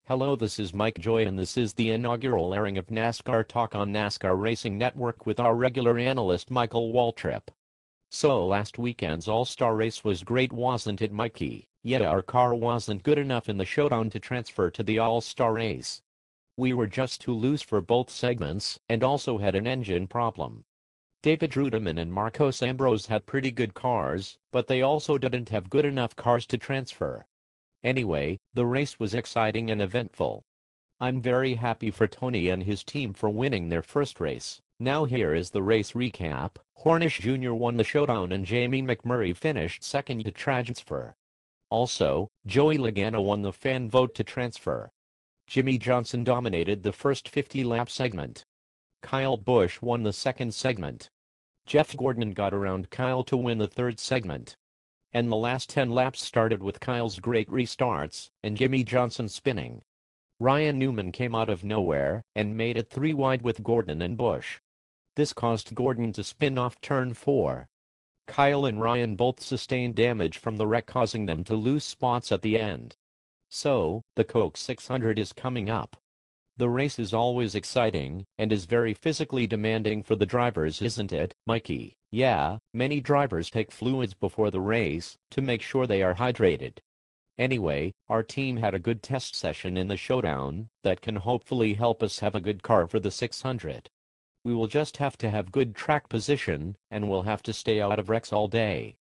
Hello, this is Mike Joy and this is the inaugural airing of NASCAR Talk on Nascar Racing Network with our regular analyst Michael Waltrip. So last weekend's All-Star race was great, wasn't it, Mikey? Yet our car wasn't good enough in the showdown to transfer to the All-Star race. We were just too loose for both segments and also had an engine problem. David Rudiman and Marcos Ambrose had pretty good cars, but they also didn't have good enough cars to transfer. Anyway, the race was exciting and eventful. I'm very happy for Tony and his team for winning their first race. Now here is the race recap. Hornish Jr. won the showdown and Jamie McMurray finished second to transfer. Also, Joey Logano won the fan vote to transfer. Jimmy Johnson dominated the first 50-lap segment. Kyle Busch won the second segment. Jeff Gordon got around Kyle to win the third segment. And the last 10 laps started with Kyle's great restarts and Jimmy Johnson spinning. Ryan Newman came out of nowhere and made it 3 wide with Gordon and Busch. This caused Gordon to spin off turn 4. Kyle and Ryan both sustained damage from the wreck, causing them to lose spots at the end. So, the Coke 600 is coming up. The race is always exciting and is very physically demanding for the drivers, isn't it, Mikey? Yeah, many drivers take fluids before the race to make sure they are hydrated. Anyway, our team had a good test session in the showdown that can hopefully help us have a good car for the 600. We will just have to have good track position and we'll have to stay out of wrecks all day.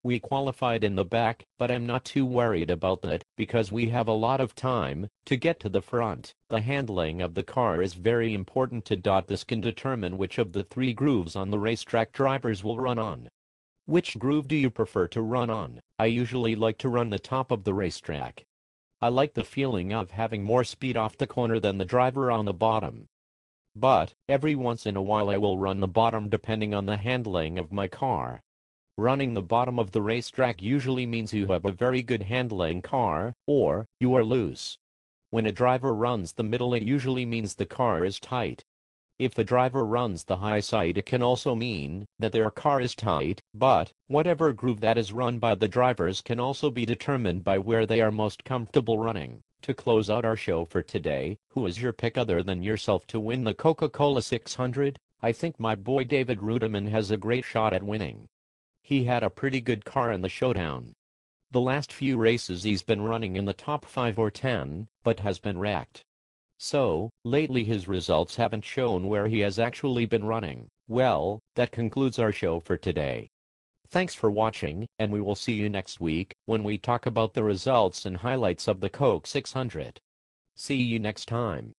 We qualified in the back, but I'm not too worried about that because we have a lot of time to get to the front. The handling of the car is very important to. This can determine which of the 3 grooves on the racetrack drivers will run on. Which groove do you prefer to run on? I usually like to run the top of the racetrack. I like the feeling of having more speed off the corner than the driver on the bottom. But every once in a while I will run the bottom depending on the handling of my car. Running the bottom of the racetrack usually means you have a very good handling car, or you are loose. When a driver runs the middle, it usually means the car is tight. If the driver runs the high side, it can also mean that their car is tight, but whatever groove that is run by the drivers can also be determined by where they are most comfortable running. To close out our show for today, who is your pick other than yourself to win the Coca-Cola 600? I think my boy David Rudiman has a great shot at winning. He had a pretty good car in the showdown. The last few races he's been running in the top 5 or 10, but has been wrecked. So, lately his results haven't shown where he has actually been running. Well, that concludes our show for today. Thanks for watching, and we will see you next week when we talk about the results and highlights of the Coke 600. See you next time.